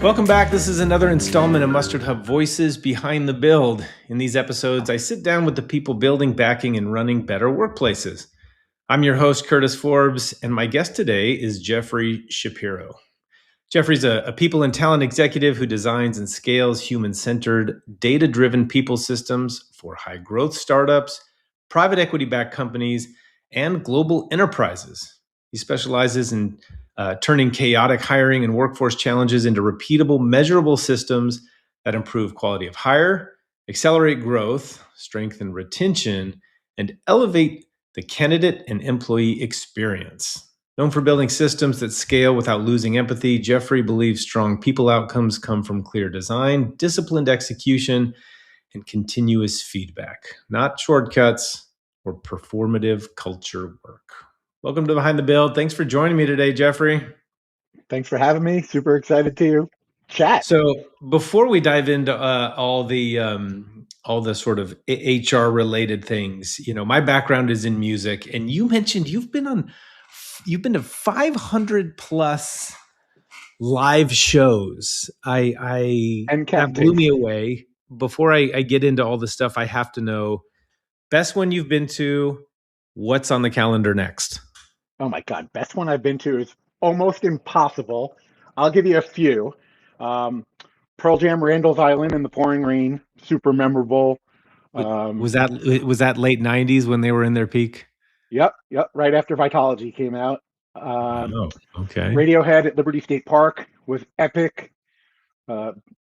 Welcome back. This is another installment of MustardHub Voices Behind the Build. In these episodes, I sit down with the people building, backing, and running better workplaces. I'm your host, Curtis Forbes, and my guest today is Jeffrey Shapiro. Jeffrey's a people and talent executive who designs and scales human-centered, data-driven people systems for high-growth startups, private equity-backed companies, and global enterprises. He specializes in turning chaotic hiring and workforce challenges into repeatable, measurable systems that improve quality of hire, accelerate growth, strengthen retention, and elevate the candidate and employee experience. Known for building systems that scale without losing empathy, Jeffrey believes strong people outcomes come from clear design, disciplined execution, and continuous feedback, not shortcuts or performative culture work. Welcome to Behind the Build. Thanks for joining me today, Jeffrey. Thanks for having me. Super excited to chat. So before we dive into all the sort of HR related things, my background is in music, and you mentioned you've been to 500 plus live shows. That blew me away. Before I get into all the stuff, I have to know best one you've been to. What's on the calendar next? Oh my God, best one I've been to is almost impossible. I'll give you a few. Pearl Jam, Randall's Island in the pouring rain, super memorable. Was that late 90s when they were in their peak? Yep. Right after Vitology came out. Okay. Radiohead at Liberty State Park was epic.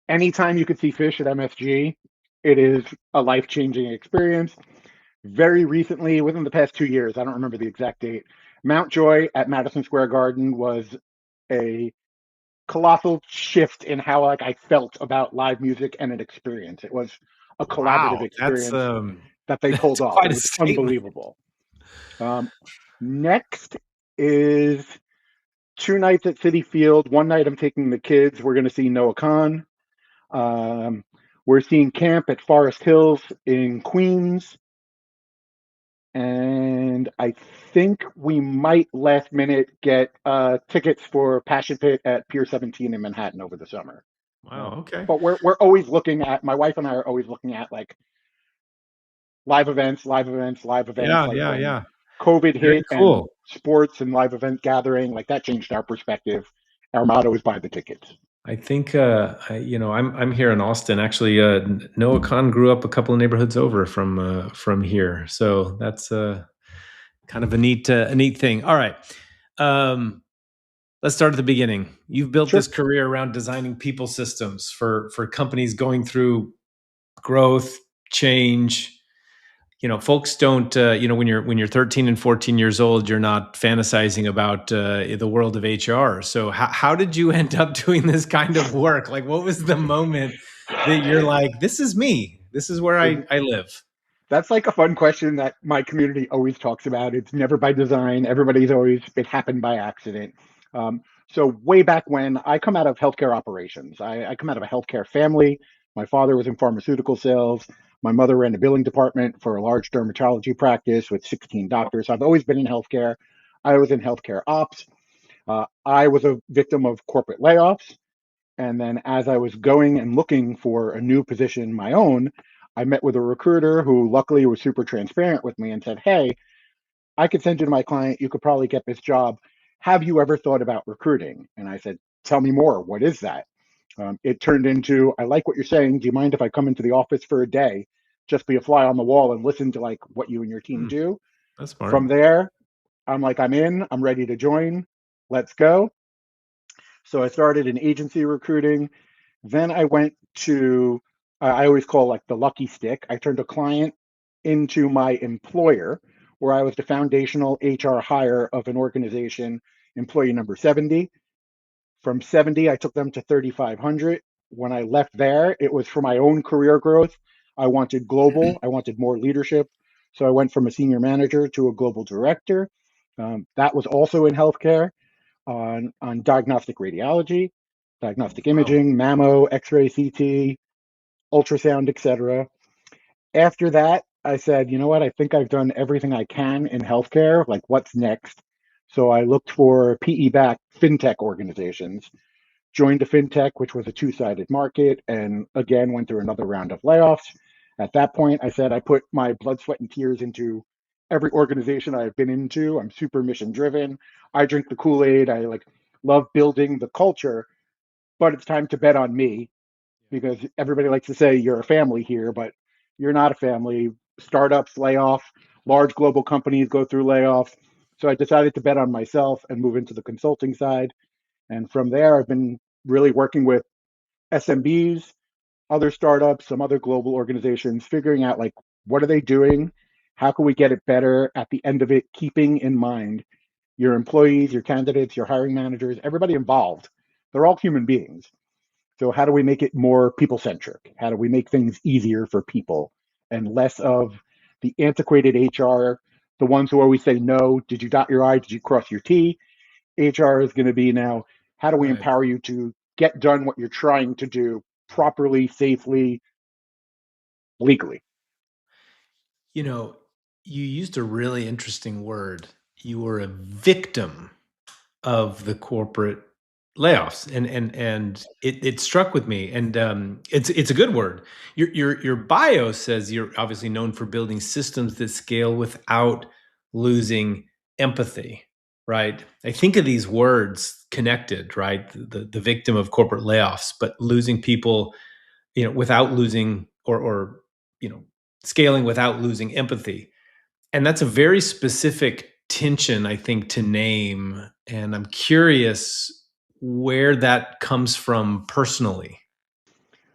Anytime you could see Fish at MSG, it is a life-changing experience. Very recently, within the past 2 years, I don't remember the exact date, Mountjoy at Madison Square Garden was a colossal shift in how I felt about live music and an experience. It was a collaborative experience that they pulled off. It was unbelievable. Next is 2 nights at Citi Field. One night I'm taking the kids. We're going to see Noah Khan. We're seeing Camp at Forest Hills in Queens. And I think we might last minute get tickets for Passion Pit at Pier 17 in Manhattan over the summer. Wow, okay. But we're always looking at, my wife and I are always looking at like live events. Yeah. COVID hit and sports and live event gathering, like that changed our perspective. Our motto is buy the tickets. I think I'm here in Austin. Actually, Noah Khan grew up a couple of neighborhoods over from here, so that's kind of a neat thing. All right, let's start at the beginning. You've built this career around designing people systems for companies going through growth, change. Folks don't, when you're 13 and 14 years old, you're not fantasizing about the world of HR. So how did you end up doing this kind of work? Like, what was the moment that you're like, this is me, this is where I live? That's like a fun question that my community always talks about. It's never by design. It happened by accident. So way back when, I come out of healthcare operations. I come out of a healthcare family. My father was in pharmaceutical sales. My mother ran a billing department for a large dermatology practice with 16 doctors. I've always been in healthcare. I was in healthcare ops. I was a victim of corporate layoffs. And then as I was going and looking for a new position, my own, I met with a recruiter who luckily was super transparent with me and said, hey, I could send you to my client. You could probably get this job. Have you ever thought about recruiting? And I said, tell me more. What is that? It turned into, I like what you're saying. Do you mind if I come into the office for a day, just be a fly on the wall and listen to like what you and your team do? That's smart. From there, I'm like, I'm in, I'm ready to join. Let's go. So I started in agency recruiting. Then I went to, I always call like the lucky stick. I turned a client into my employer, where I was the foundational HR hire of an organization, employee number 70. From 70, I took them to 3,500. When I left there, it was for my own career growth. I wanted global. I wanted more leadership. So I went from a senior manager to a global director. That was also in healthcare on diagnostic radiology, diagnostic imaging, mammo, X-ray, CT, ultrasound, etc. After that, I said, you know what? I think I've done everything I can in healthcare. Like, what's next? So I looked for PE-backed fintech organizations, joined a fintech, which was a two-sided market, and again went through another round of layoffs. At that point, I said I put my blood, sweat, and tears into every organization I've been into. I'm super mission driven. I drink the Kool-Aid. I like love building the culture, but it's time to bet on me because everybody likes to say you're a family here, but you're not a family. Startups lay off, large global companies go through layoffs. So I decided to bet on myself and move into the consulting side. And from there, I've been really working with SMBs, other startups, some other global organizations, figuring out like what are they doing? How can we get it better at the end of it, keeping in mind your employees, your candidates, your hiring managers, everybody involved. They're all human beings. So how do we make it more people centric? How do we make things easier for people and less of the antiquated HR, the ones who always say no, did you dot your I, did you cross your T? HR is going to be now, how do we Right. empower you to get done what you're trying to do properly, safely, legally? You know, you used a really interesting word. You were a victim of the corporate layoffs, and it struck with me. And it's a good word. Your bio says you're obviously known for building systems that scale without losing empathy. Right. I think of these words connected. Right. The victim of corporate layoffs, but losing people, without losing or scaling without losing empathy. And that's a very specific tension, I think, to name. And I'm curious where that comes from personally.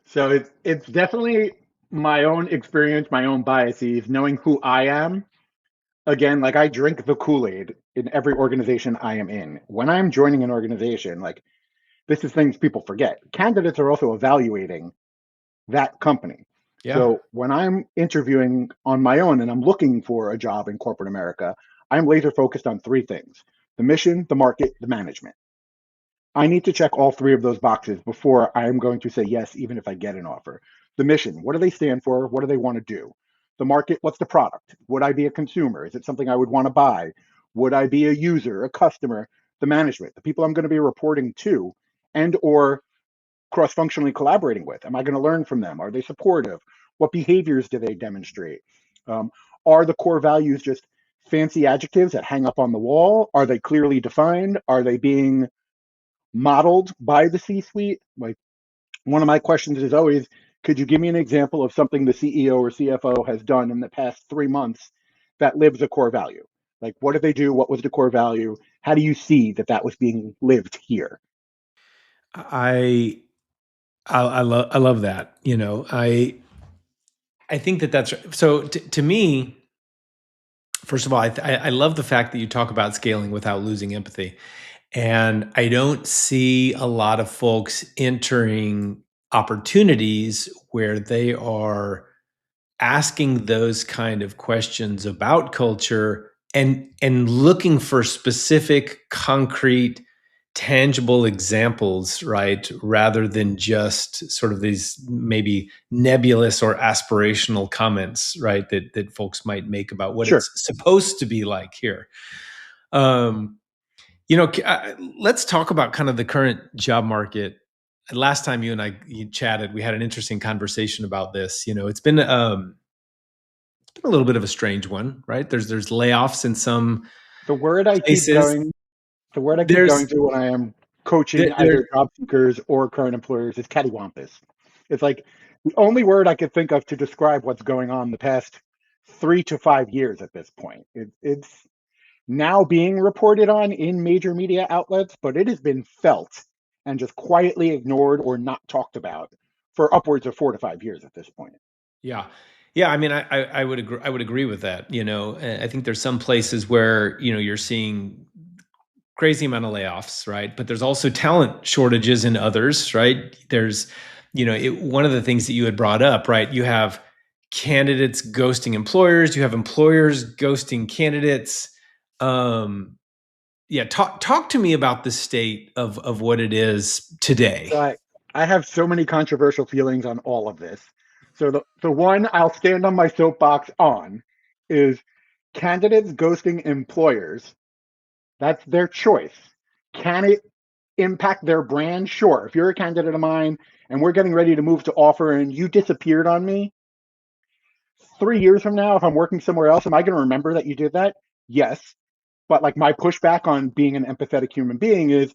So it's definitely my own experience, my own biases, knowing who I am. Again, like I drink the Kool-Aid in every organization I am in. When I'm joining an organization, like this is things people forget. Candidates are also evaluating that company. Yeah. So when I'm interviewing on my own and I'm looking for a job in corporate America, I'm laser focused on three things: the mission, the market, the management. I need to check all three of those boxes before I'm going to say yes, even if I get an offer. The mission, what do they stand for? What do they want to do? The market, what's the product? Would I be a consumer? Is it something I would want to buy? Would I be a user, a customer? The management, the people I'm going to be reporting to and or cross-functionally collaborating with? Am I going to learn from them? Are they supportive? What behaviors do they demonstrate? Um, are the core values just fancy adjectives that hang up on the wall? Are they clearly defined? Are they being modeled by the C-suite? Like one of my questions is always, could you give me an example of something the CEO or CFO has done in the past 3 months that lives a core value? Like what did they do? What was the core value? How do you see that that was being lived here? I I love that. I think that's so. To me, first of all, I love the fact that you talk about scaling without losing empathy. And I don't see a lot of folks entering opportunities where they are asking those kind of questions about culture and looking for specific, concrete, tangible examples, right? Rather than just sort of these maybe nebulous or aspirational comments, right? That folks might make about what Sure. it's supposed to be like here. Um, let's talk about kind of the current job market. Last time you chatted, we had an interesting conversation about this. It's been a little bit of a strange one, right? There's layoffs in some The word I keep places. going The word I keep There's going to when I am coaching there either job seekers or current employers is cattywampus. It's like the only word I could think of to describe what's going on the past 3 to 5 years at this point. It's now being reported on in major media outlets, but it has been felt and just quietly ignored or not talked about for upwards of 4 to 5 years at this point. Yeah. Yeah, I mean, I would agree. I would agree with that. I think there's some places where you're seeing crazy amount of layoffs, right? But there's also talent shortages in others, right? One of the things that you had brought up, right? You have candidates ghosting employers, you have employers ghosting candidates. Um, yeah, talk to me about the state of what it is today. So I have so many controversial feelings on all of this. So the one I'll stand on my soapbox on is candidates ghosting employers That's their choice. Can it impact their brand? Sure. If you're a candidate of mine and we're getting ready to move to offer and you disappeared on me, 3 years from now, if I'm working somewhere else, am I going to remember that you did that? Yes. But like my pushback on being an empathetic human being is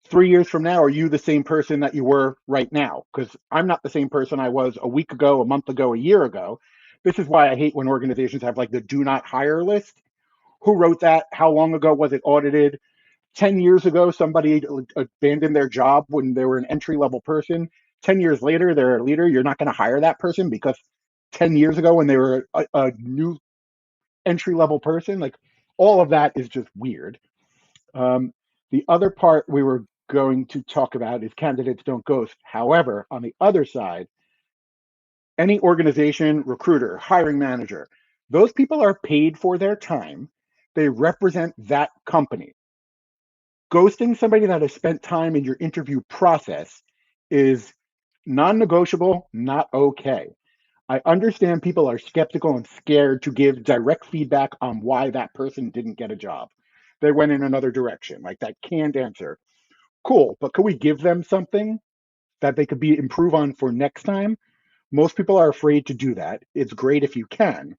3 years from now, are you the same person that you were right now? Because I'm not the same person I was a week ago, a month ago, a year ago. This is why I hate when organizations have like the do not hire list. Who wrote that? How long ago was it audited? 10 years ago, somebody abandoned their job when they were an entry level person. 10 years later, they're a leader. You're not going to hire that person because 10 years ago, when they were a new entry level person, like all of that is just weird. Um, the other part we were going to talk about is candidates don't ghost. However, on the other side, any organization, recruiter, hiring manager, those people are paid for their time. They represent that company. Ghosting somebody that has spent time in your interview process is non negotiable, not okay. I understand people are skeptical and scared to give direct feedback on why that person didn't get a job. They went in another direction, like that canned answer. Cool, but could we give them something that they could be improve on for next time? Most people are afraid to do that. It's great if you can,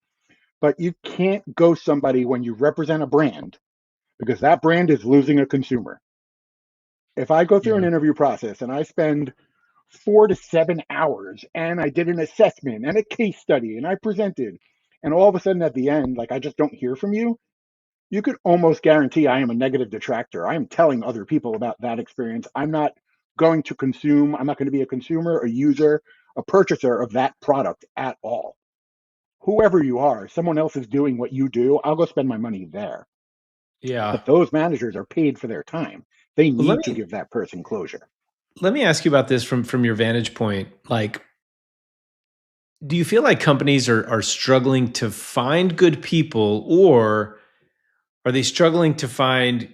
but you can't ghost somebody when you represent a brand because that brand is losing a consumer. If I go through an Yeah. interview process and I spend 4 to 7 hours and I did an assessment and a case study and I presented, and all of a sudden at the end, like I just don't hear from you, you could almost guarantee I am a negative detractor. I am telling other people about that experience. I'm not going to consume, I'm not going to be a consumer, a user, a purchaser of that product at all. Whoever you are, someone else is doing what you do, I'll go spend my money there. Yeah. But those managers are paid for their time. They Well, need to give that person closure. let me ask you about this from your vantage point. Like, do you feel like companies are struggling to find good people, or are they struggling to find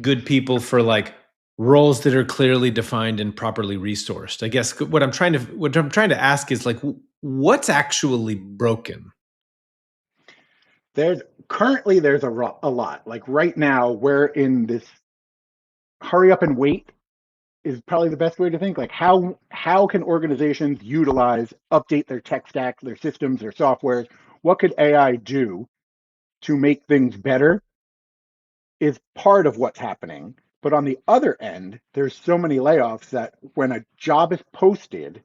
good people for like roles that are clearly defined and properly resourced? I guess what I'm trying to ask is like what's actually broken? There's there's a lot. Like right now, we're in this hurry up and wait is probably the best way to think. Like how can organizations utilize, update their tech stack, their systems, their softwares? What could AI do to make things better? Is part of what's happening. But on the other end, there's so many layoffs that when a job is posted,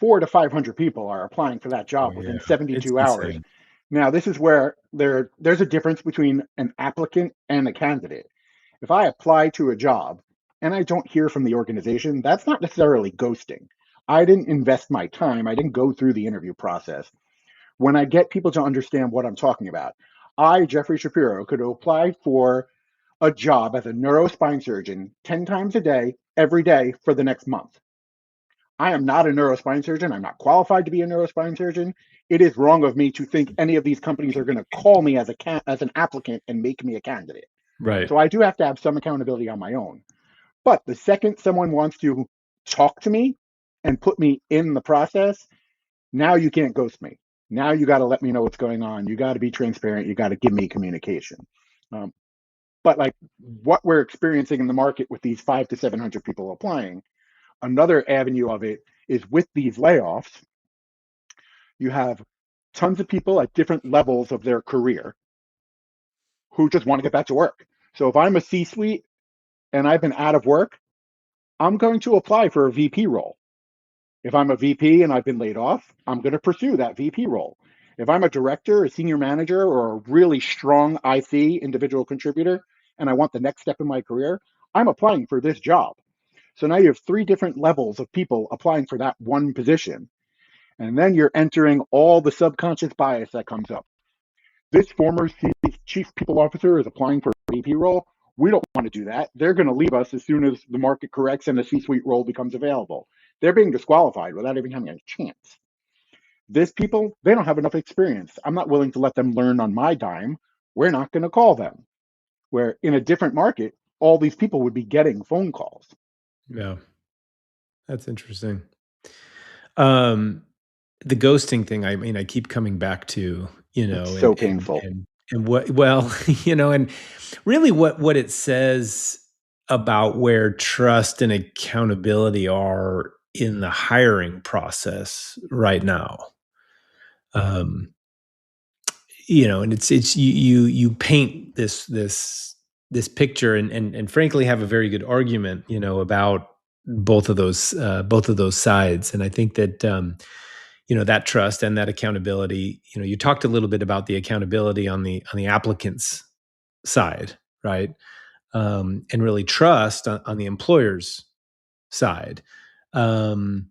400 to 500 people are applying for that Oh job yeah, within it's 72 hours. insane. Now, this is where there's a difference between an applicant and a candidate. If I apply to a job and I don't hear from the organization, that's not necessarily ghosting. I didn't invest my time. I didn't go through the interview process. When I get people to understand what I'm talking about, I, Jeffrey Shapiro, could apply for a job as a neurospine surgeon 10 times a day, every day for the next month. I am not a neurospine surgeon. I'm not qualified to be a neurospine surgeon. It is wrong of me to think any of these companies are going to call me as as an applicant and make me a candidate. Right. So I do have to have some accountability on my own. But the second someone wants to talk to me and put me in the process, now you can't ghost me. Now you got to let me know what's going on. You got to be transparent. You got to give me communication. Um, but like what we're experiencing in the market with these 500 to 700 people applying, another avenue of it is with these layoffs, you have tons of people at different levels of their career who just want to get back to work. So if I'm a C suite and I've been out of work, I'm going to apply for a VP role. If I'm a VP and I've been laid off, I'm going to pursue that VP role. If I'm a director, a senior manager, or a really strong IC, individual contributor, and I want the next step in my career, I'm applying for this job. So now you have three different levels of people applying for that one position. And then you're entering all the subconscious bias that comes up. This former chief people officer is applying for a VP role. We don't want to do that. They're going to leave us as soon as the market corrects and the C suite role becomes available. They're being disqualified without even having a chance. This people, they don't have enough experience. I'm not willing to let them learn on my dime. We're not going to call them. Where in a different market, all these people would be getting phone calls. Yeah, that's interesting. Um, the ghosting thing, I mean, I keep coming back to, It's and so painful. And well, and really what it says about where trust and accountability are in the hiring process right now. Um, and it's you paint this picture and frankly have a very good argument, about both of those sides. And I think that that trust and that accountability, you talked a little bit about the accountability on the applicants side, right? And really trust on the employer's side. Um,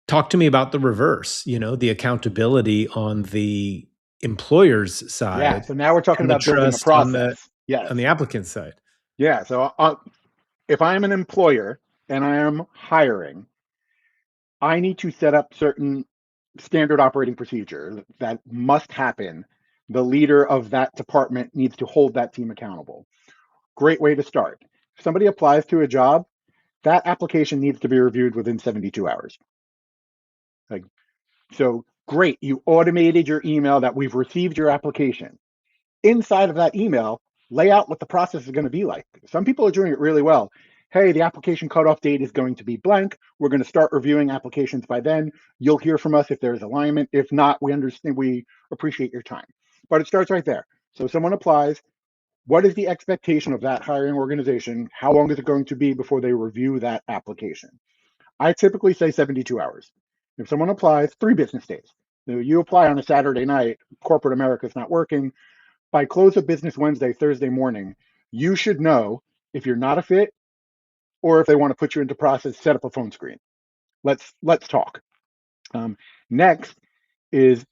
Talk to me about the reverse, the accountability on the employer's Yeah. side So now we're talking and the about building a trust on the process. Yes. on the applicant side. Yeah. So if I am an employer and I am hiring, I need to set up certain standard operating procedures that must happen. The leader of that department needs to hold that team accountable. Great way to start. If somebody applies to a job, that application needs to be reviewed within 72 hours. Like, so great, you automated your email that we've received your application. Inside of that email, lay out what the process is going to be like. Some people are doing it really well. Hey, the application cutoff date is going to be blank. We're going to start reviewing applications by then. You'll hear from us if there's alignment. If not, we understand, we appreciate your time. But it starts right there. So someone applies. What is the expectation of that hiring organization? How long is it going to be before they review that application? I typically say 72 hours. If someone applies, 3 business days. You apply on a Saturday night, corporate America is not working. By close of business Wednesday, Thursday morning, you should know if you're not a fit or if they want to put you into process, set up a phone screen. Let's talk. Next is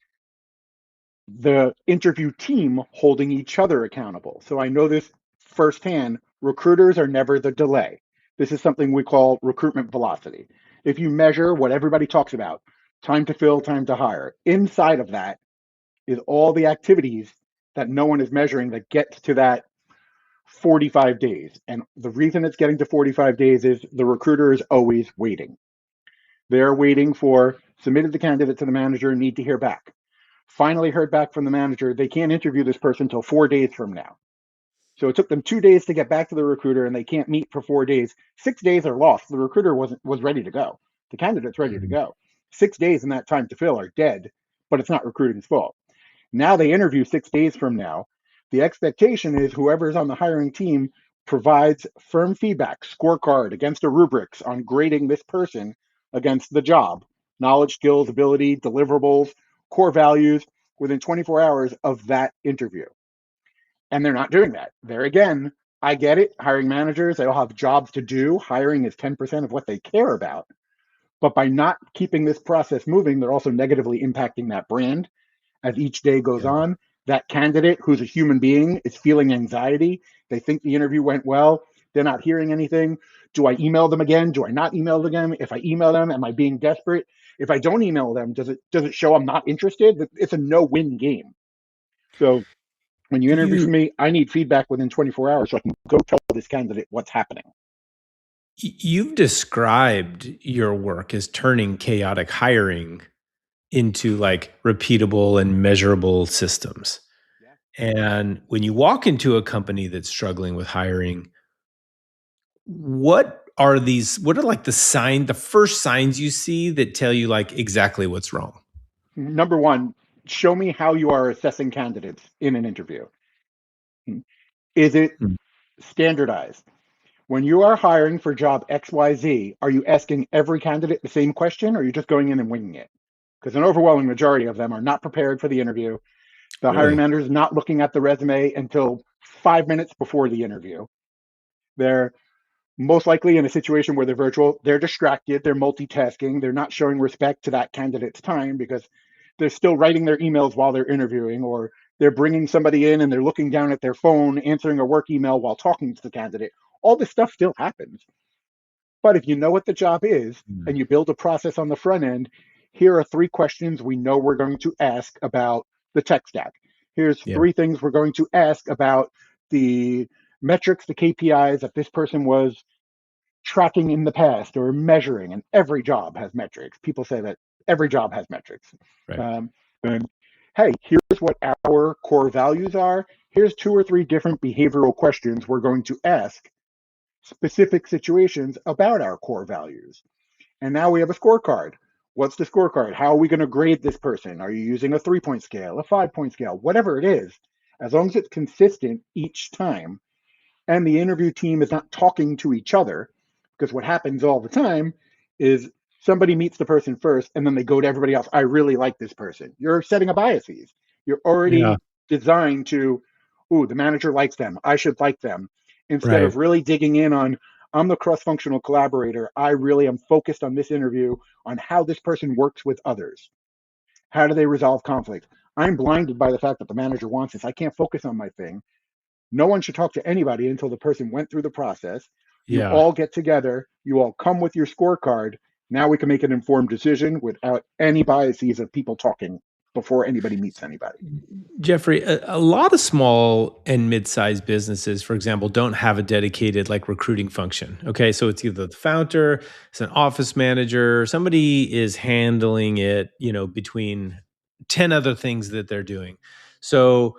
the interview team holding each other accountable. So I know this firsthand. Recruiters are never the delay. This is something we call recruitment velocity. If you measure what everybody talks about, time to fill, time to hire, inside of that is all the activities that no one is measuring that gets to that 45 days. And the reason it's getting to 45 days is the recruiter is always waiting. They're waiting for submitted the candidate to the manager, need to hear back. Finally heard back from the manager, they can't interview this person until 4 days from now. So it took them 2 days to get back to the recruiter and they can't meet for 4 days. 6 days are lost. The recruiter was ready to go. The candidate's ready to Mhm. go. 6 days in that time to fill are dead, but it's not recruiting's fault. Now they interview 6 days from now. The expectation is whoever's on the hiring team provides firm feedback, scorecard against a rubrics on grading this person against the job, knowledge, skills, ability, deliverables, core values within 24 hours of that interview. And they're not doing that. There again, I get it. Hiring managers, they all have jobs to do. Hiring is 10% of what they care about. But by not keeping this process moving, they're also negatively impacting that brand as each day goes Yeah. on. That candidate who's a human being is feeling anxiety. They think the interview went well. They're not hearing anything. Do I email them again? Do I not email them again? If I email them, am I being desperate? If I don't email them, does it show I'm not interested? It's a no-win game. So when you interview for You me, I need feedback within 24 hours so I can go tell this candidate what's happening. you've described your work as turning chaotic hiring into like repeatable and measurable systems. Yeah. And when you walk into a company that's struggling with hiring, what are like the first signs you see that tell you like exactly what's wrong? Number one, show me how you are assessing candidates in an interview. Is it Mm. standardized? When you are hiring for job XYZ, are you asking every candidate the same question or are you just going in and winging it? Because an overwhelming majority of them are not prepared for the interview. The hiring Really? manager is not looking at the resume until 5 minutes before the interview. They're most likely in a situation where they're virtual, they're distracted, they're multitasking, they're not showing respect to that candidate's time because they're still writing their emails while they're interviewing, or they're bringing somebody in and they're looking down at their phone, answering a work email while talking to the candidate. All this stuff still happens. But if you know what the job is Mm. and you build a process on the front end, here are 3 questions we know we're going to ask about the tech stack. Here's Yeah. 3 things we're going to ask about the metrics, the KPIs that this person was tracking in the past or measuring. And every job has metrics. People say that every job has metrics. Right. Um, and hey, here's what our core values are. Here's 2 or 3 different behavioral questions we're going to ask specific situations about our core values. And now we have a scorecard. What's the scorecard? How are we going to grade this person? Are you using a 3-point scale, a 5-point scale, whatever it is? As long as it's consistent each time and the interview team is not talking to each other, because what happens all the time is somebody meets the person first and then they go to everybody else. I really like this person. You're setting a biases. You're Yeah. already designed to, ooh, the manager likes them. I should like them. Instead Right. of really digging in on, I'm the cross functional collaborator. I really am focused on this interview on how this person works with others. How do they resolve conflict? I'm blinded by the fact that the manager wants this. I can't focus on my thing. No one should talk to anybody until the person went through the process. You Yeah. all get together, you all come with your scorecard. Now we can make an informed decision without any biases of people talking before anybody meets anybody. Jeffrey, a lot of small and mid-sized businesses, for example, don't have a dedicated like recruiting function. Okay, so it's either the founder, it's an office manager, somebody is handling it, between 10 other things that they're doing. So,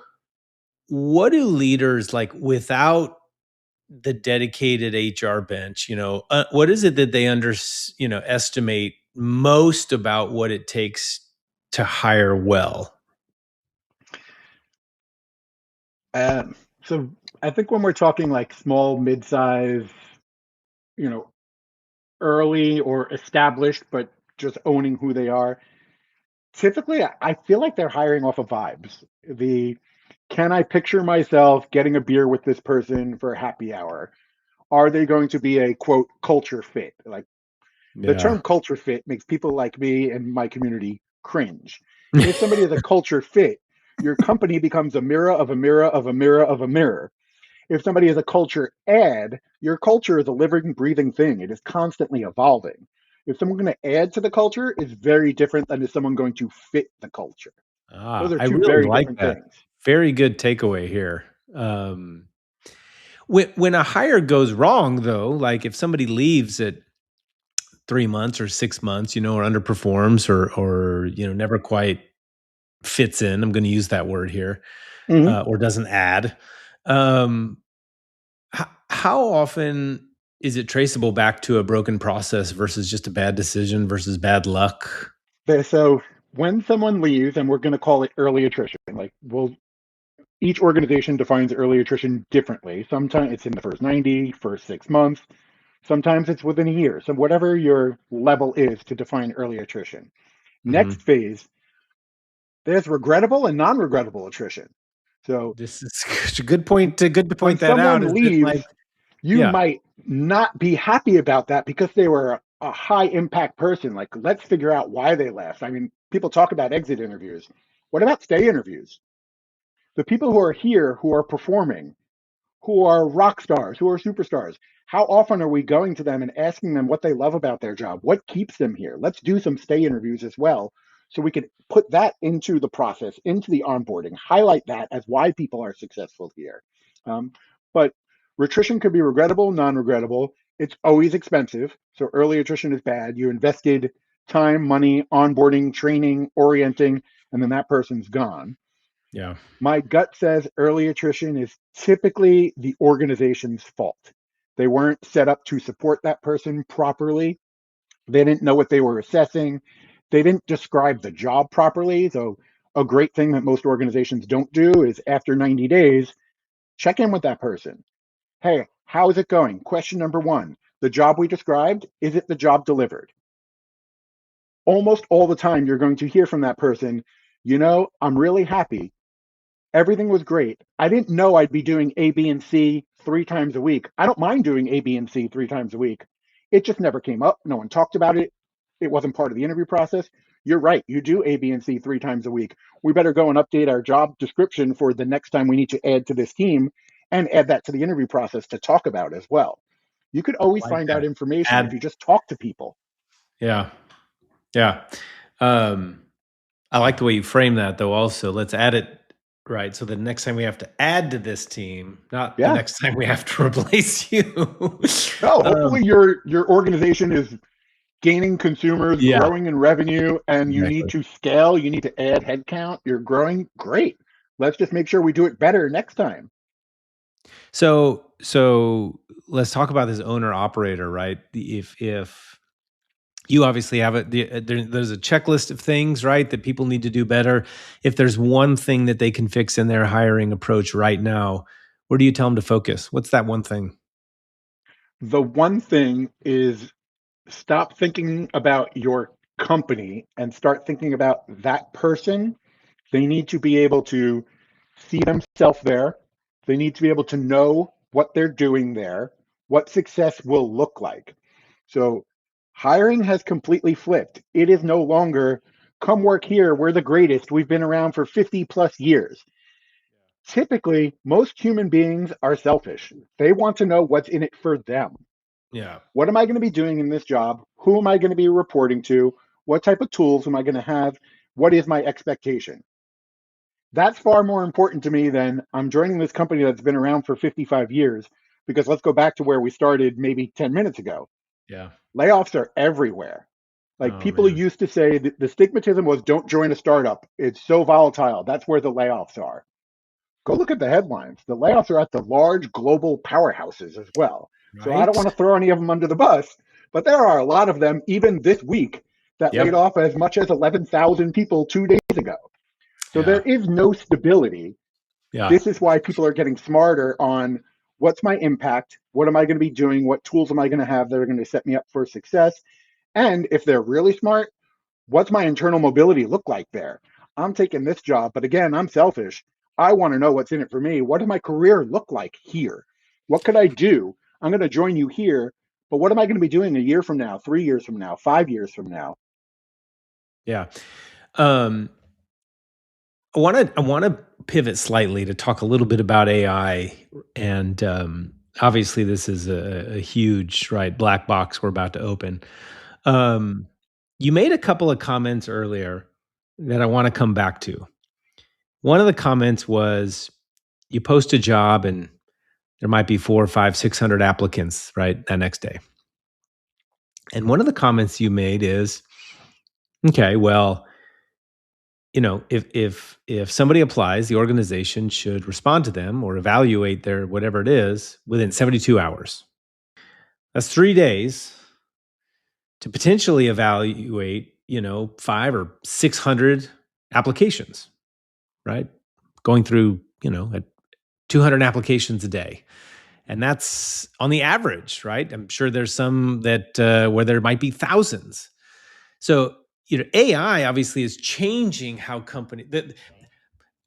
what do leaders like without the dedicated HR bench, what is it that they estimate most about what it takes to hire well? Um, so I think when we're talking like small, mid-size, you know, early or established, but just owning who they are, typically I feel like they're hiring off of vibes. The can I picture myself getting a beer with this person for a happy hour? Are they going to be a quote culture fit? Like the Yeah. term culture fit makes people like me and my community cringe. If somebody is a culture fit, your company becomes a mirror of a mirror of a mirror of a mirror. If somebody is a culture add, your culture is a living, breathing thing. It is constantly evolving. If someone going to add to the culture, is very different than if someone going to fit the culture. Those are I two really very like different that. things. Very good takeaway here. Um, when a hire goes wrong, though, like if somebody leaves at 3 months or 6 months, or underperforms or never quite fits in, I'm going to use that word here, Mhm. or doesn't add. Um, how often is it traceable back to a broken process versus just a bad decision versus bad luck? So when someone leaves, and we're going to call it early attrition, like each organization defines early attrition differently. Sometimes it's in the first 90, first 6 months. Sometimes it's within a year. So whatever your level is to define early attrition. Next Mhm. phase, there's regrettable and non-regrettable attrition. So This is a good point to when point that out. someone Is that leaves, like, you yeah, might not be happy about that because they were a high impact person. Like, let's figure out why they left. I mean, people talk about exit interviews. What about stay interviews? The people who are here, who are performing, who are rock stars, who are superstars, how often are we going to them and asking them what they love about their job? What keeps them here? Let's do some stay interviews as well so we can put that into the process, into the onboarding, highlight that as why people are successful here. But attrition could be regrettable, non regrettable. It's always expensive. So early attrition is bad. You invested time, money, onboarding, training, orienting, and then that person's gone. yeah, My gut says early attrition is typically the organization's fault. They weren't set up to support that person properly. They didn't know what they were assessing. They didn't describe the job properly. So, a great thing that most organizations don't do is after 90 days, check in with that person. Hey, how is it going? Question number one: the job we described, is it the job delivered? Almost all the time, you're going to hear from that person, I'm really happy. Everything was great. I didn't know I'd be doing A, B, and C 3 times a week. I don't mind doing A, B, and C 3 times a week. It just never came up. No one talked about it. It wasn't part of the interview process. You're right. You do A, B, and C 3 times a week. We better go and update our job description for the next time we need to add to this team and add that to the interview process to talk about as well. You could always I like find out that. information if Add, you just talk to people. yeah, yeah. Um, I like the way you frame that, though. Also, let's add it right. So the next time we have to add to this team, not the Yeah. next time we have to replace you. No, um, hopefully your organization is gaining consumers, Yeah, growing in revenue, and you need exactly. to scale, you need to add headcount, you're growing, great. Let's just make sure we do it better next time. So let's talk about this owner operator, right? If you obviously have there's a checklist of things, right, that people need to do better. If there's one thing that they can fix in their hiring approach right now, where do you tell them to focus? What's that one thing? The one thing is stop thinking about your company and start thinking about that person. They need to be able to see themselves there. They need to be able to know what they're doing there, what success will look like. So hiring has completely flipped. It is no longer come work here. We're the greatest. We've been around for 50 plus years. Typically, most human beings are selfish. They want to know what's in it for them. Yeah. What am I going to be doing in this job? Who am I going to be reporting to? What type of tools am I going to have? What is my expectation? That's far more important to me than I'm joining this company that's been around for 55 years. Because let's go back to where we started maybe 10 minutes ago. Yeah. Layoffs are everywhere. Like Oh people man. used to say that the stigmatism was don't join a startup. It's so volatile. That's where the layoffs are. Go look at the headlines. The layoffs are at the large global powerhouses as well. So I don't Right. want to throw any of them under the bus, but there are a lot of them, even this week, that laid Yep. off as much as 11,000 people 2 days ago. So there Yeah. is no stability. Yeah. This is why people are getting smarter on what's my impact? What am I going to be doing? What tools am I going to have that are going to set me up for success? And if they're really smart, what's my internal mobility look like there? I'm taking this job, but again, I'm selfish. I want to know what's in it for me. What does my career look like here? What could I do? I'm going to join you here, but what am I going to be doing a year from now, 3 years from now, 5 years from now? Yeah. Um, I want to pivot slightly to talk a little bit about AI, and obviously this is a huge right black box we're about to open. Um, you made a couple of comments earlier that I want to come back to. One of the comments was you post a job and there might be 4, 5, 600 applicants right that next day. And one of the comments you made is, okay, well, if somebody applies, the organization should respond to them or evaluate their whatever it is within 72 hours. That's 3 days to potentially evaluate, 5 or 600 applications, right? Going through, 200 applications a day. And that's on the average, right? I'm sure there's some that where there might be thousands. So, AI obviously is changing how company that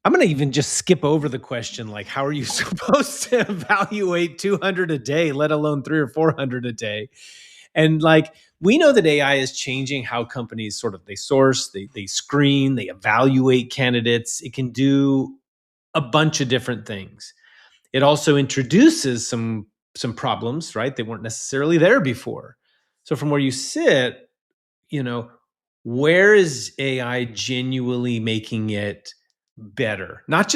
I'm going to even just skip over the question like how are you supposed to evaluate 200 a day, let alone 3 or 400 a day? And like we know that AI is changing how companies sort of they source, they screen, they evaluate candidates. It can do a bunch of different things. It also introduces some problems, right? They weren't necessarily there before. So from where you sit, you know, where is AI genuinely making it better? Not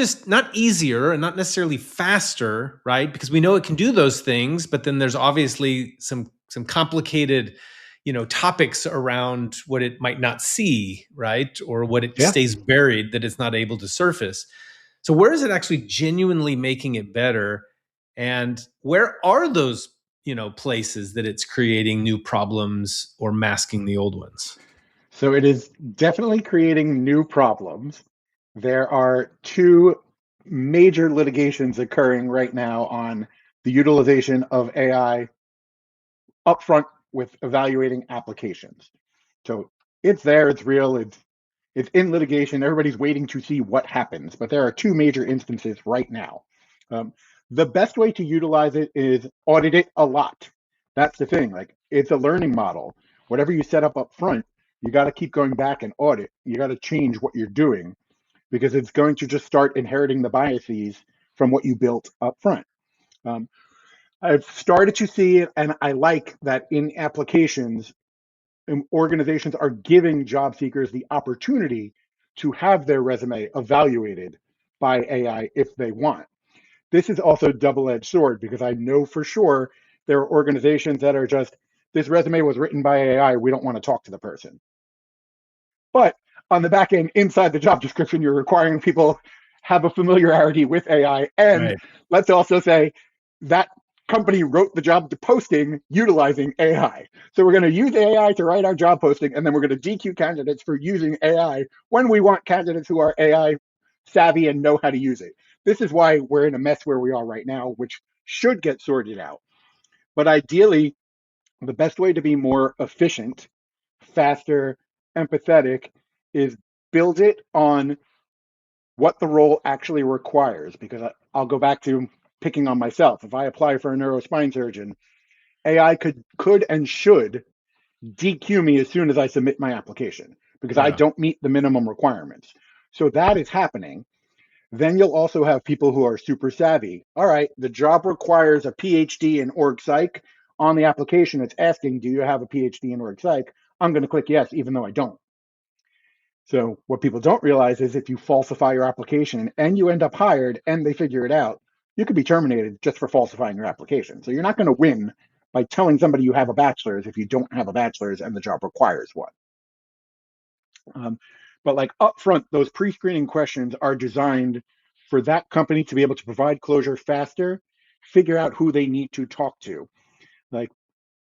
easier and not necessarily faster, right? Because we know it can do those things, but then there's obviously some complicated, topics around what it might not see, right? Or what it Yeah. stays buried that it's not able to surface. So where is it actually genuinely making it better? And where are those, places that it's creating new problems or masking the old ones? So it is definitely creating new problems. There are two major litigations occurring right now on the utilization of AI upfront with evaluating applications. So it's there, it's real, it's in litigation. Everybody's waiting to see what happens, but there are two major instances right now. Um, the best way to utilize it is audit it a lot. That's the thing. Like it's a learning model. Whatever you set up front, you got to keep going back and audit. You got to change what you're doing because it's going to just start inheriting the biases from what you built up front. Um, I've started to see it, and I like that in applications, organizations are giving job seekers the opportunity to have their resume evaluated by AI if they want. This is also a double-edged sword because I know for sure there are organizations that are just this resume was written by AI. We don't want to talk to the person. But on the back end, inside the job description, you're requiring people have a familiarity with AI. And Right. let's also say that company wrote the job posting utilizing AI. So we're going to use AI to write our job posting, and then we're going to DQ candidates for using AI when we want candidates who are AI savvy and know how to use it. This is why we're in a mess where we are right now, which should get sorted out. But ideally, the best way to be more efficient, faster, empathetic is build it on what the role actually requires. Because I'll go back to picking on myself. If I apply for a neurospine surgeon, AI could and should DQ me as soon as I submit my application because I Yeah. don't meet the minimum requirements. So that is happening. Then you'll also have people who are super savvy. All right, the job requires a PhD in org psych. On the application, it's asking, do you have a PhD in org psych? I'm going to click yes, even though I don't. So what people don't realize is if you falsify your application and you end up hired and they figure it out, you could be terminated just for falsifying your application. So you're not going to win by telling somebody you have a bachelor's if you don't have a bachelor's and the job requires one. But like upfront, those pre-screening questions are designed for that company to be able to provide closure faster, figure out who they need to talk to. Like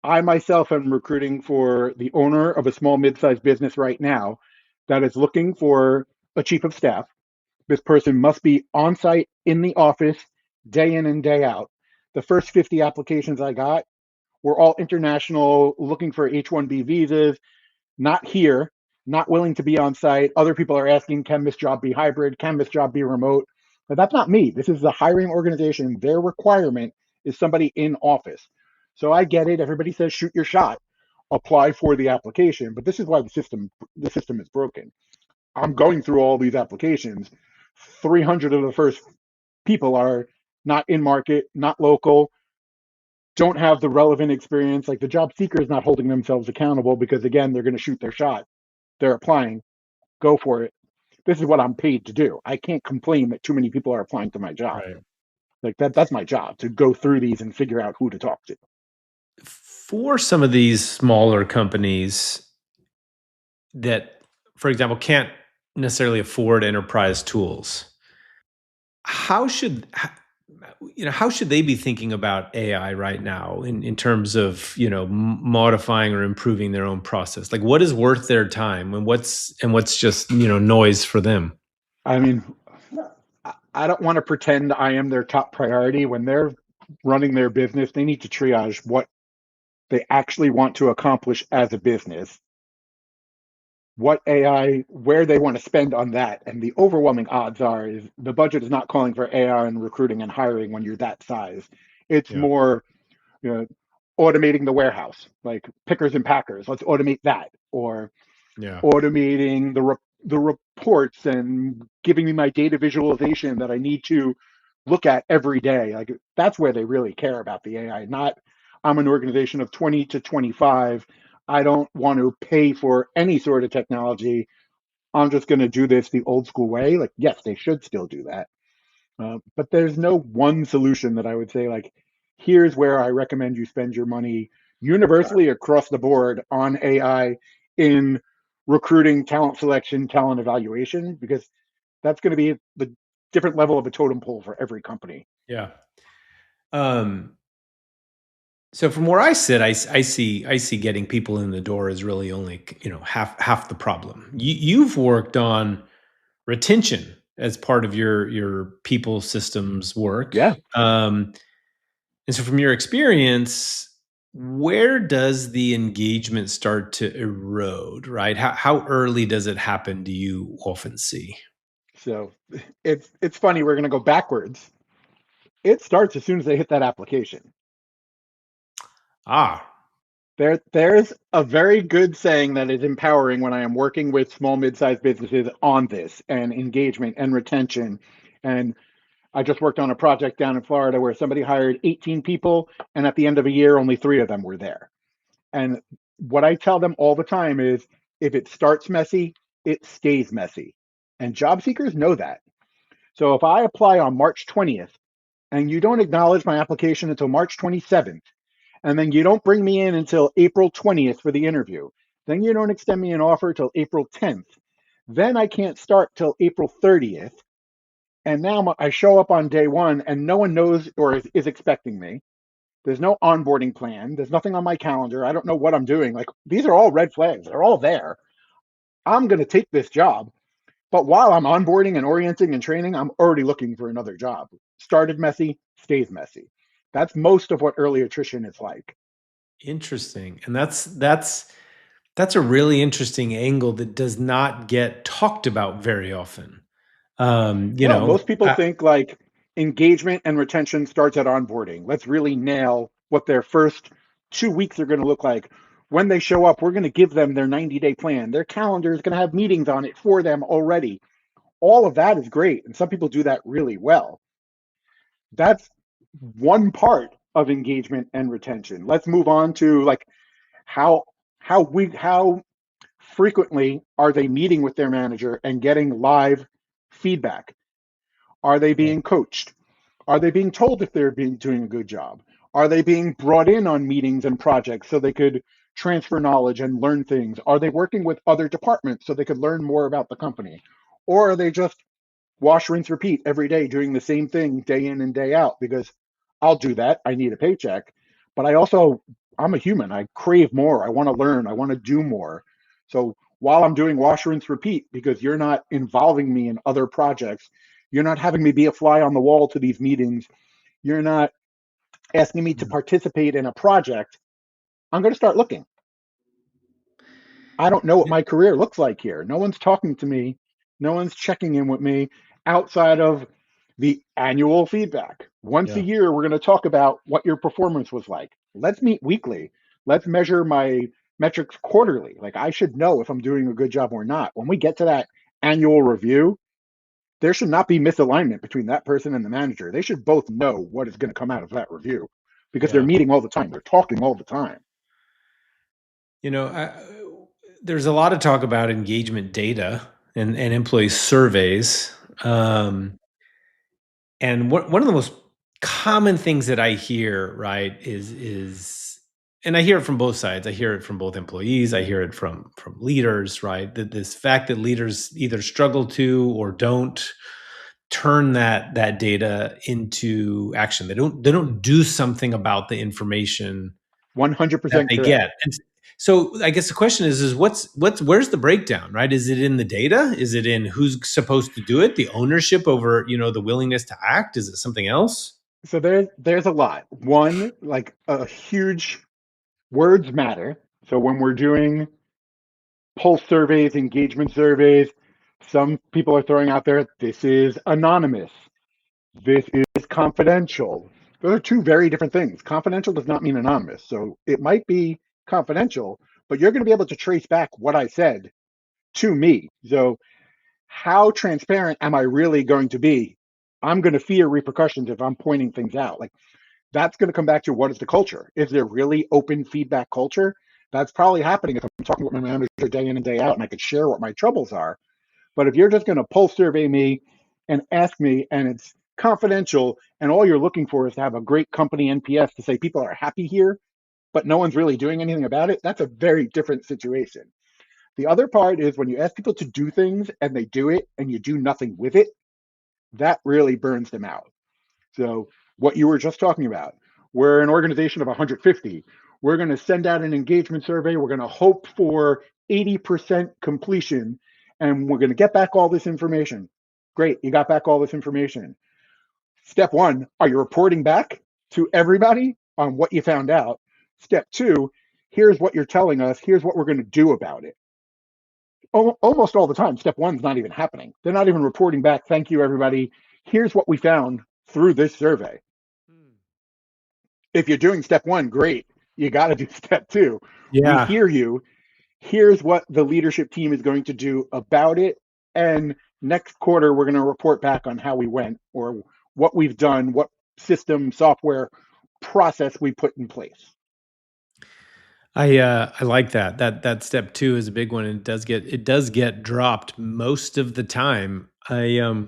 I myself am recruiting for the owner of a small mid-sized business right now that is looking for a chief of staff. This person must be on site in the office day in and day out. The first 50 applications I got were all international, looking for H-1B visas, not here, not willing to be on site. Other people are asking, can this job be hybrid? Can this job be remote? But that's not me. This is the hiring organization. Their requirement is somebody in office. So I get it. Everybody says shoot your shot, apply for the application. But this is why the system is broken. I'm going through all these applications. 300 of the first people are not in market, not local, don't have the relevant experience. Like the job seeker is not holding themselves accountable because, again, they're going to shoot their shot. They're applying, go for it. This is what I'm paid to do. I can't complain that too many people are applying to my job. Right. Like that's my job, to go through these and figure out who to talk to. For some of these smaller companies that, for example, can't necessarily afford enterprise tools, how should how should they be thinking about AI right now in terms of modifying or improving their own process? Like, what is worth their time, and what's just noise for them? I mean, I don't want to pretend I am their top priority. When they're running their business, they need to triage what they actually want to accomplish as a business, what AI, where they want to spend on that. And the overwhelming odds are is the budget is not calling for AI and recruiting and hiring when you're that size. It's Yeah. more, you know, automating the warehouse, like pickers and packers. Let's automate that, or Yeah. automating the reports and giving me my data visualization that I need to look at every day. Like that's where they really care about the AI. Not I'm an organization of 20 to 25. I don't want to pay for any sort of technology. I'm just going to do this the old school way. Like yes, they should still do that. But there's no one solution that I would say, like, here's where I recommend you spend your money Okay. universally across the board on AI in recruiting, talent selection, talent evaluation, because that's going to be the different level of a totem pole for every company. Yeah. Um, so from where I sit, I see getting people in the door is really only half the problem. You've worked on retention as part of your people systems work. Yeah. And so, from your experience, where does the engagement start to erode? Right? How early does it happen? Do you often see? So it's funny. We're going to go backwards. It starts as soon as they hit that application. Ah, There's a very good saying that is empowering when I am working with small, mid-sized businesses on this and engagement and retention. And I just worked on a project down in Florida where somebody hired 18 people, and at the end of a year, only 3 of them were there. And what I tell them all the time is if it starts messy, it stays messy. And job seekers know that. So if I apply on March 20th and you don't acknowledge my application until March 27th, And then you don't bring me in until April 20th for the interview. Then you don't extend me an offer till April 10th. Then I can't start till April 30th. And now I show up on day one and no one knows or is expecting me. There's no onboarding plan. There's nothing on my calendar. I don't know what I'm doing. Like, these are all red flags. They're all there. I'm going to take this job. But while I'm onboarding and orienting and training, I'm already looking for another job. Started messy, stays messy. That's most of what early attrition is like. Interesting. And that's a really interesting angle that does not get talked about very often. No, most people think like engagement and retention starts at onboarding. Let's really nail what their first 2 weeks are going to look like. When they show up, we're going to give them their 90-day plan. Their calendar is going to have meetings on it for them already. All of that is great. And some people do that really well. That's one part of engagement and retention. Let's move on to like how how frequently are they meeting with their manager and getting live feedback? Are they being coached? Are they being told if they're doing a good job? Are they being brought in on meetings and projects so they could transfer knowledge and learn things? Are they working with other departments so they could learn more about the company? Or are they just wash, rinse, repeat every day doing the same thing day in and day out? Because I'll do that. I need a paycheck. But I'm a human. I crave more. I want to learn. I want to do more. So while I'm doing wash, rinse, repeat, because you're not involving me in other projects, you're not having me be a fly on the wall to these meetings, you're not asking me to participate in a project, I'm going to start looking. I don't know what my career looks like here. No one's talking to me. No one's checking in with me outside of the annual feedback. Once a year, we're going to talk about what your performance was like. Let's meet weekly. Let's measure my metrics quarterly. Like, I should know if I'm doing a good job or not. When we get to that annual review, there should not be misalignment between that person and the manager. They should both know what is going to come out of that review because they're meeting all the time. They're talking all the time. You know, there's a lot of talk about engagement data and employee surveys. And one of the most common things that I hear, right, is, and I hear it from both sides. I hear it from both employees. I hear it from leaders, right? That this fact that leaders either struggle to or don't turn that data into action. They don't do something about the information that 100% they correct. get. And so I guess the question is where's the breakdown, right? Is it in the data? Is it in who's supposed to do it? The ownership over, the willingness to act? Is it something else? So there's a lot. One, like a huge words matter. So when we're doing pulse surveys, engagement surveys, some people are throwing out there, this is anonymous. This is confidential. Those are two very different things. Confidential does not mean anonymous. So it might be confidential, but you're going to be able to trace back what I said to me. So how transparent am I really going to be? I'm going to fear repercussions if I'm pointing things out. Like, that's going to come back to what is the culture? Is there really open feedback culture? That's probably happening if I'm talking with my manager day in and day out and I could share what my troubles are. But if you're just going to pulse survey me and ask me and it's confidential and all you're looking for is to have a great company NPS to say people are happy here, but no one's really doing anything about it, that's a very different situation. The other part is when you ask people to do things and they do it and you do nothing with it, that really burns them out. So what you were just talking about, we're an organization of 150. We're going to send out an engagement survey. We're going to hope for 80% completion, and we're going to get back all this information. Great, you got back all this information. Step one, are you reporting back to everybody on what you found out? Step two, here's what you're telling us. Here's what we're going to do about it. Almost all the time, step one's not even happening. They're not even reporting back. Thank you, everybody. Here's what we found through this survey. If you're doing step one, great. You got to do step two. We hear you. Here's what the leadership team is going to do about it. And next quarter, we're going to report back on how we went or what we've done, what system, software, process we put in place. I like that. That step two is a big one, and it does get dropped most of the time. I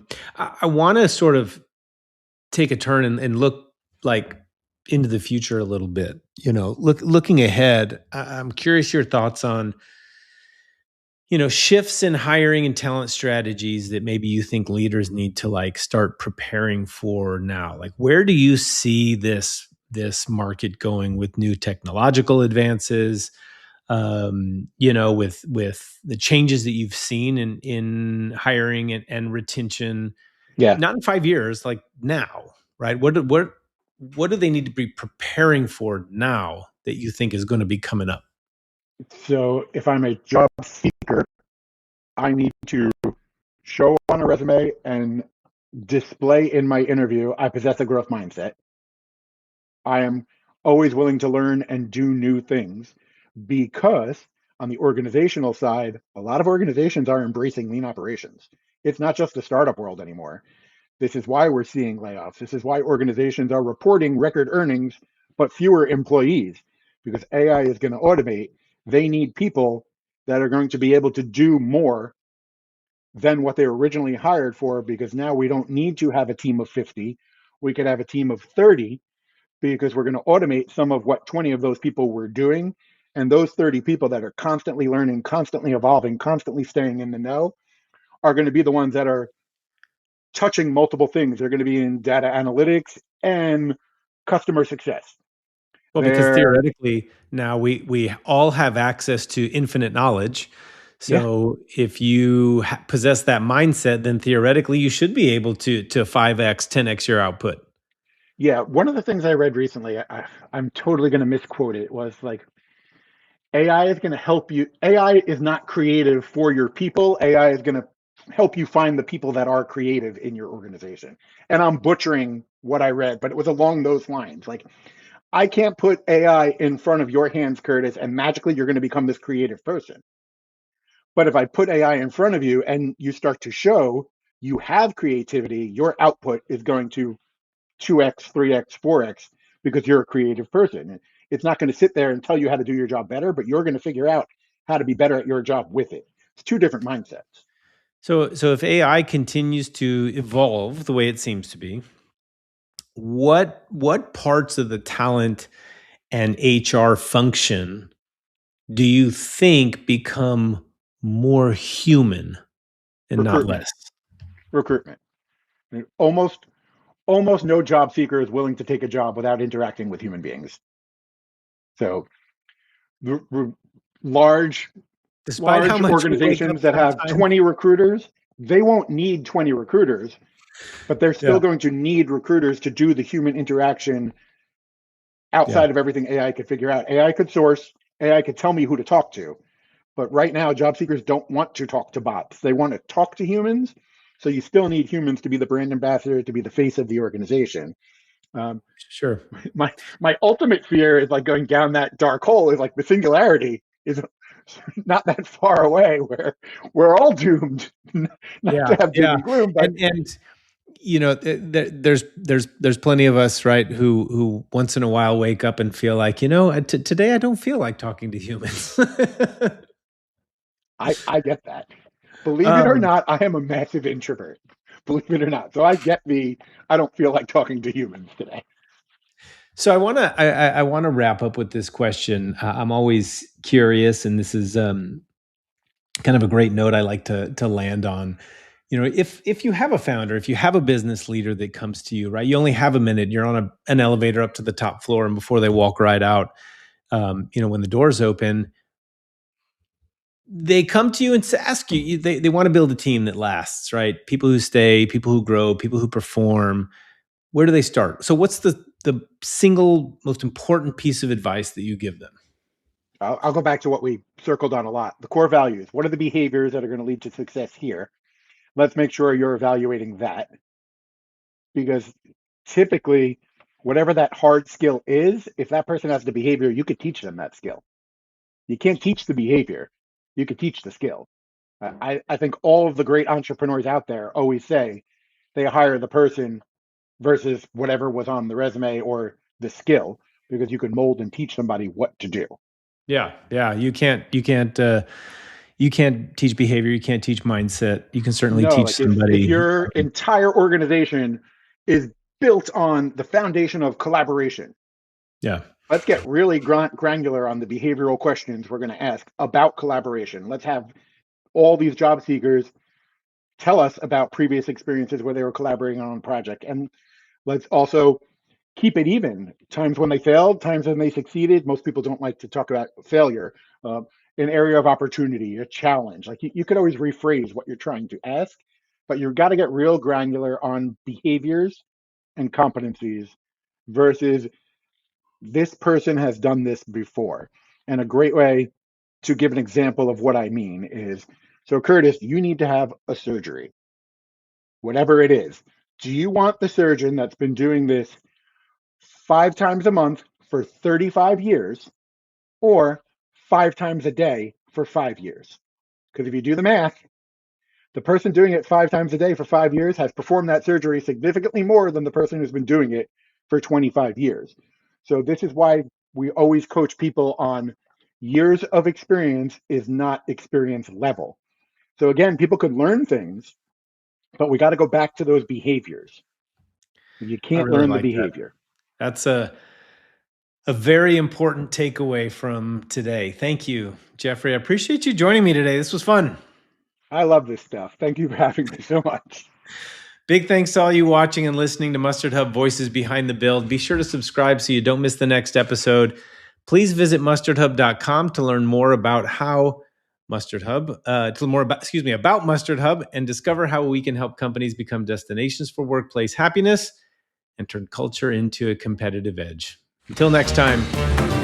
want to sort of take a turn and look like into the future a little bit. Looking ahead, I'm curious your thoughts on shifts in hiring and talent strategies that maybe you think leaders need to like start preparing for now. Like, where do you see this market going with new technological advances? With the changes that you've seen in hiring and retention, Yeah. not in 5 years, like now, right? What do they need to be preparing for now that you think is going to be coming up? So if I'm a job seeker, I need to show on a resume and display in my interview I possess a growth mindset. I am always willing to learn and do new things because on the organizational side, a lot of organizations are embracing lean operations. It's not just the startup world anymore. This is why we're seeing layoffs. This is why organizations are reporting record earnings, but fewer employees because AI is going to automate. They need people that are going to be able to do more than what they were originally hired for because now we don't need to have a team of 50. We could have a team of 30 because we're going to automate some of what 20 of those people were doing. And those 30 people that are constantly learning, constantly evolving, constantly staying in the know are going to be the ones that are touching multiple things. They're going to be in data analytics and customer success. Well, because They're, theoretically now we all have access to infinite knowledge. yeah, So if you possess that mindset, then theoretically you should be able to 5x, 10x your output. yeah. One of the things I read recently, I'm totally going to misquote it, was like AI is going to help you. AI is not creative for your people. AI is going to help you find the people that are creative in your organization. And I'm butchering what I read, but it was along those lines. Like, I can't put AI in front of your hands, Curtis, and magically you're going to become this creative person. But if I put AI in front of you and you start to show you have creativity, your output is going to 2x, 3x, 4x because you're a creative person. It's not going to sit there and tell you how to do your job better, but you're going to figure out how to be better at your job with it. It's two different mindsets. So if AI continues to evolve the way it seems to be, what parts of the talent and HR function do you think become more human and not Recruitment, less? recruitment. I mean, almost no job seeker is willing to take a job without interacting with human beings. So large Despite how large much we wake up organizations that have sometimes. 20 recruiters, they won't need 20 recruiters, but they're still Yeah. going to need recruiters to do the human interaction Yeah. outside of everything AI could figure out. AI could source, AI could tell me who to talk to. But right now, job seekers don't want to talk to bots. They want to talk to humans. So you still need humans to be the brand ambassador, to be the face of the organization. Um, Sure. my ultimate fear is like going down that dark hole. Is like the singularity is not that far away, where we're all doomed not to Yeah. have doom Yeah. and gloom. But And there's plenty of us, right, who once in a while wake up and feel like, today I don't feel like talking to humans. I get that. Believe it or um, not, I am a massive introvert. Believe it or not, so I get the I don't feel like talking to humans today. so I want to wrap up with this question. I'm always curious, and this is kind of a great note I like to land on. If you have a founder, if you have a business leader that comes to you, right, you only have a minute, you're on an elevator up to the top floor, and before they walk right out, when the doors open, they come to you and ask you, they want to build a team that lasts, right? People who stay, people who grow, people who perform. Where do they start? So what's the single most important piece of advice that you give them? I'll go back to what we circled on a lot: the core values. What are the behaviors that are going to lead to success here? Let's make sure you're evaluating that, because typically, whatever that hard skill is, if that person has the behavior, you could teach them that skill. You can't teach the behavior, you could teach the skill. I think all of the great entrepreneurs out there always say they hire the person versus whatever was on the resume or the skill, because you can mold and teach somebody what to do. Yeah, yeah. You can't teach behavior. You can't teach mindset. You can certainly No, teach like if somebody. your entire organization is built on the foundation of collaboration, Yeah. Let's get really granular on the behavioral questions we're going to ask about collaboration. Let's have all these job seekers tell us about previous experiences where they were collaborating on a project. And let's also keep it even. Times when they failed, times when they succeeded. Most people don't like to talk about failure. An area of opportunity, a challenge. Like you could always rephrase what you're trying to ask, but you've got to get real granular on behaviors and competencies versus this person has done this before. And a great way to give an example of what I mean is, so Curtis, you need to have a surgery, whatever it is. Do you want the surgeon that's been doing this 5 times a month for 35 years or 5 times a day for 5 years? Because if you do the math, the person doing it 5 times a day for 5 years has performed that surgery significantly more than the person who's been doing it for 25 years. So this is why we always coach people on years of experience is not experience level. So again, people could learn things, but we got to go back to those behaviors. You I can't really learn the like that. behavior. That's a very important takeaway from today. Thank you, Jeffrey. I appreciate you joining me today. This was fun. I love this stuff. Thank you for having me so much. Big thanks to all you watching and listening to MustardHub Voices Behind the Build. Be sure to subscribe so you don't miss the next episode. Please visit mustardhub.com to learn more about how about MustardHub and discover how we can help companies become destinations for workplace happiness and turn culture into a competitive edge. Until next time.